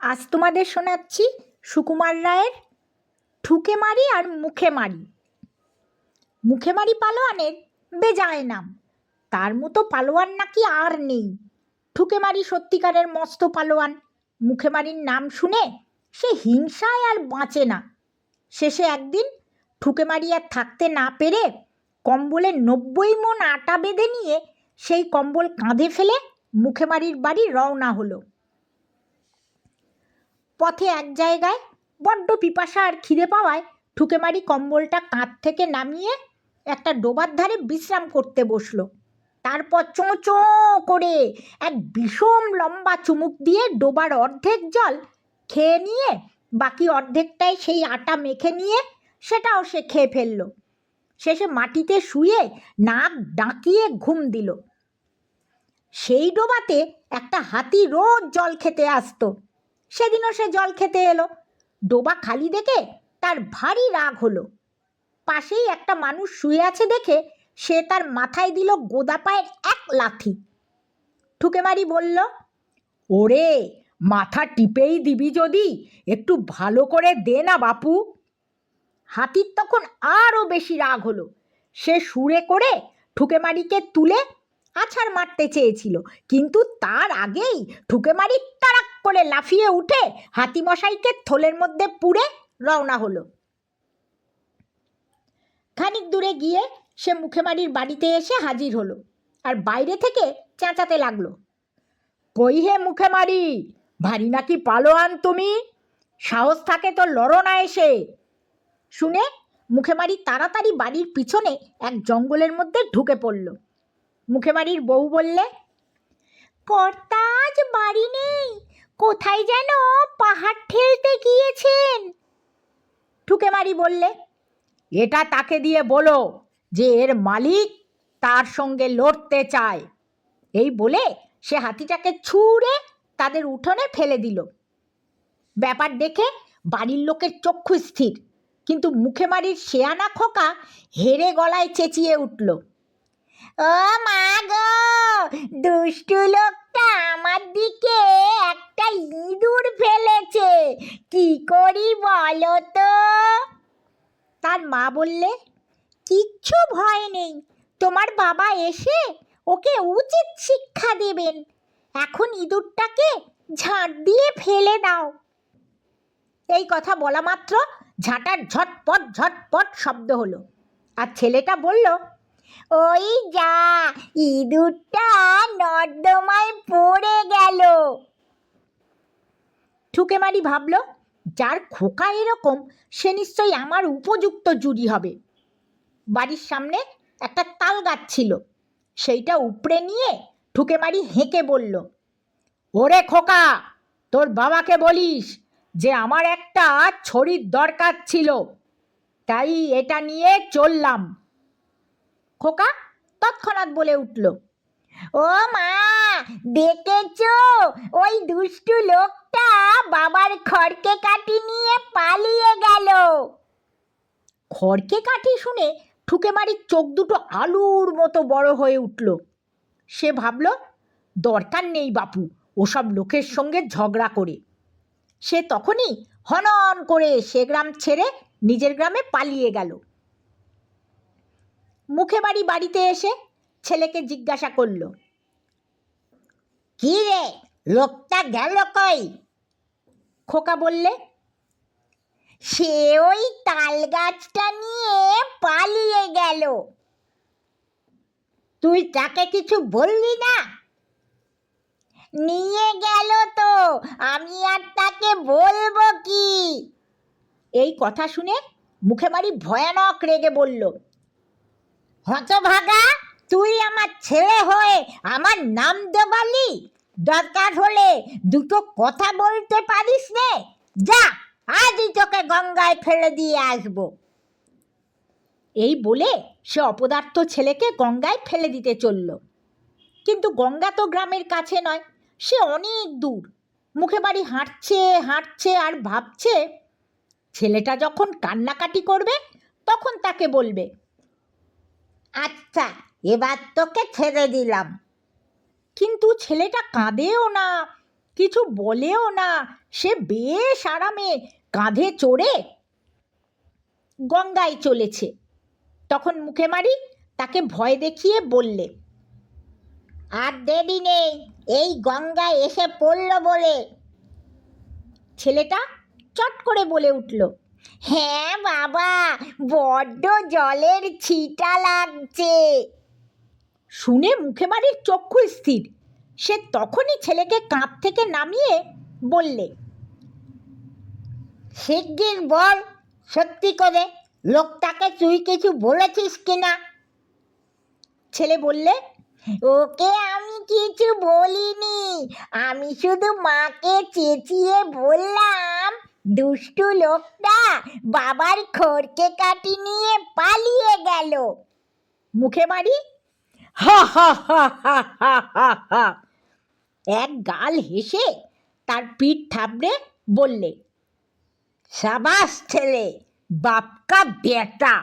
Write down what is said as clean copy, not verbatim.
আজ তোমাদের শোনাচ্ছি সুকুমার রায়ের ঠুকে মারি আর মুখে মারি। মুখে মারি পালোয়ানের বেজায় নাম, তার মতো পালোয়ান নাকি আর নেই। ঠুকে মারি সত্যিকারের মস্ত পালোয়ান। মুখে মারির নাম শুনে সে হিংসায় আর বাঁচে না। শেষে একদিন ঠুকে মারি আর থাকতে না পেরে কম্বলে 90 মণ আটা বেঁধে নিয়ে সেই কম্বল কাঁধে ফেলে মুখে মারির বাড়ি রওনা হলো। পথে এক জায়গায় বড্ড পিপাসা আর খিদে পাওয়ায় ঠুকে মারি কম্বলটা কাঁধ থেকে নামিয়ে একটা ডোবার ধারে বিশ্রাম করতে বসলো। তারপর চোঁ চোঁ করে এক বিষম লম্বা চুমুক দিয়ে ডোবার অর্ধেক জল খেয়ে নিয়ে বাকি অর্ধেকটাই সেই আটা মেখে নিয়ে সেটাও সে খেয়ে ফেললো। শেষে মাটিতে শুয়ে নাক ডাকিয়ে ঘুম দিল। সেই ডোবাতে একটা হাতি রোজ জল খেতে আসতো। সেদিনও সে জল খেতে এলো। ডোবা খালি দেখে তার ভারী রাগ হলো। পাশেই একটা মানুষ শুয়ে আছে দেখে সে তার মাথায় দিল গোদা পায়ের এক লাথি। ঠুকেমারি বলল, ওরে মাথা টিপেই দিবি যদি একটু ভালো করে দে না বাপু। হাতির তখন আরও বেশি রাগ হলো। সে সুরে করে ঠুকেমারিকে তুলে আছাড় মারতে চেয়েছিল, কিন্তু তার আগেই ঠুকেমারি তাড়াক করে লাফিয়ে উঠে হাতিমশাইকে থলের মধ্যে পুরে রওনা হলো। খানিক দূরে গিয়ে সে মুখেমারির বাড়িতে এসে হাজির হলো আর বাইরে থেকে চেঁচাতে লাগলো, কই হে মুখেমারি, ভারী নাকি পালোয়ান তুমি? সাহস থাকে তো লড়ো না এসে। শুনে মুখেমারি তাড়াতাড়ি বাড়ির পিছনে এক জঙ্গলের মধ্যে ঢুকে পড়ল। মুখেমারির বউ বললে, কর্তা আজ বাড়ি নেই, কোথায় যেন পাহাড় ঠেলতে গিয়েছেন। ঠুকেমারি বললে, এটা তাকে দিয়ে বলো যে এর মালিক তার সঙ্গে লড়তে চায়। এই বলে সে হাতিটাকে ছুঁড়ে তাদের উঠোনে ফেলে দিল। ব্যাপার দেখে বাড়ির লোকের চক্ষু স্থির, কিন্তু মুখেমারির শেয়ানা খোকা হেরে গলায় চেঁচিয়ে উঠল, ও মা গো, দুষ্টু লোকটা আমার দিকে একটা ইঁদুর ফেলেছে, কি করি বলো তো? তার মা বললে, কিচ্ছু ভয় নেই, তোমার বাবা এসে ওকে উচিত শিক্ষা দেবেন। এখন ইঁদুরটাকে ঝাঁট দিয়ে ফেলে দাও। এই কথা বলা মাত্র ঝাঁটার ঝটপট ঝটপট শব্দ হলো, আর ছেলেটা বলল, ওই যা, ইঁদুরটা নর্দমায় পড়ে গেল। ঠুকেমারি ভাবল, যার খোকা এরকম সে নিশ্চয়ই আমার উপযুক্ত জুড়ি হবে। বাড়ির সামনে একটা তাল গাছ ছিল, সেইটা উপড়ে নিয়ে ঠুকেমারি হেঁকে বলল, ওরে খোকা, তোর বাবাকে বলিস যে আমার একটা ছড়ির দরকার ছিল, তাই এটা নিয়ে চললাম। খোকা তৎক্ষণাৎ বলে উঠল, ও মা, দেখেছ ওই দুষ্টু লোকটা বাবার খড়কে কাঠি নিয়ে পালিয়ে গেল। খড়কে কাঠি শুনে ঠুকেমারির চোখ দুটো আলুর মতো বড় হয়ে উঠল। সে ভাবল, দরকার নেই বাপু ওসব লোকের সঙ্গে ঝগড়া করে। সে তখনই হনন করে সে গ্রাম ছেড়ে নিজের গ্রামে পালিয়ে গেল। মুখেমারি বাড়িতে এসে ছেলেকে জিজ্ঞাসা করল, কি রে, লোকটা গেল কই? খোকা বললে, সে ওই তাল গাছটা নিয়ে পালিয়ে গেল। তুই তাকে কিছু বললি না? নিয়ে গেল তো, আমি আর তাকে বলবো কি? এই কথা শুনে মুখেমারি ভয়ানক রেগে বলল, হতভাগা, তুই আমার ছেলে হয়ে আমার নাম দেবালি? দরকার হলে দুটো কথা বলতে পারিস নে, যা, আজই তোকে গঙ্গায় ফেলে দিয়ে আসবো। এই বলে সে অপদার্থ ছেলেকে গঙ্গায় ফেলে দিতে চলল। কিন্তু গঙ্গা তো গ্রামের কাছে নয়, সে অনেক দূর। মুখেমারি হাঁটছে হাঁটছে আর ভাবছে, ছেলেটা যখন কান্নাকাটি করবে তখন তাকে বলবে, আচ্ছা এবার তোকে ছেড়ে দিলাম। কিন্তু ছেলেটা কাঁদেও না, কিছু বলেও না, সে বেশ আরামে কাঁধে চড়ে গঙ্গায় চলেছে। তখন মুখেমারি তাকে ভয় দেখিয়ে বললে, আর দেরি নেই, এই গঙ্গায় এসে পড়ল বলে। ছেলেটা চট করে বলে উঠল, হ্যাঁ বাবা, বড্ড জলের ছিটা লাগছে। শুনে মুখেমারির চক্ষু স্থির। সে তখনই ছেলেকে কাঁধ থেকে নামিয়ে বললে, শিগগির বল, সত্যি করে লোকটাকে তুই কিছু বলেছিস কিনা? ছেলে বললে, ওকে আমি কিছু বলিনি, আমি শুধু মাকে চেঁচিয়ে বললাম দুষ্টু লোকটা বাবার খড়কে কাটি নিয়ে পালিয়ে গেল। মুখেমারি হা হা হা হা হা হা হা এক গাল হেসে তার পিঠ থাবড়ে বললে, সাবাস ছেলে, বাপ কা বেটা।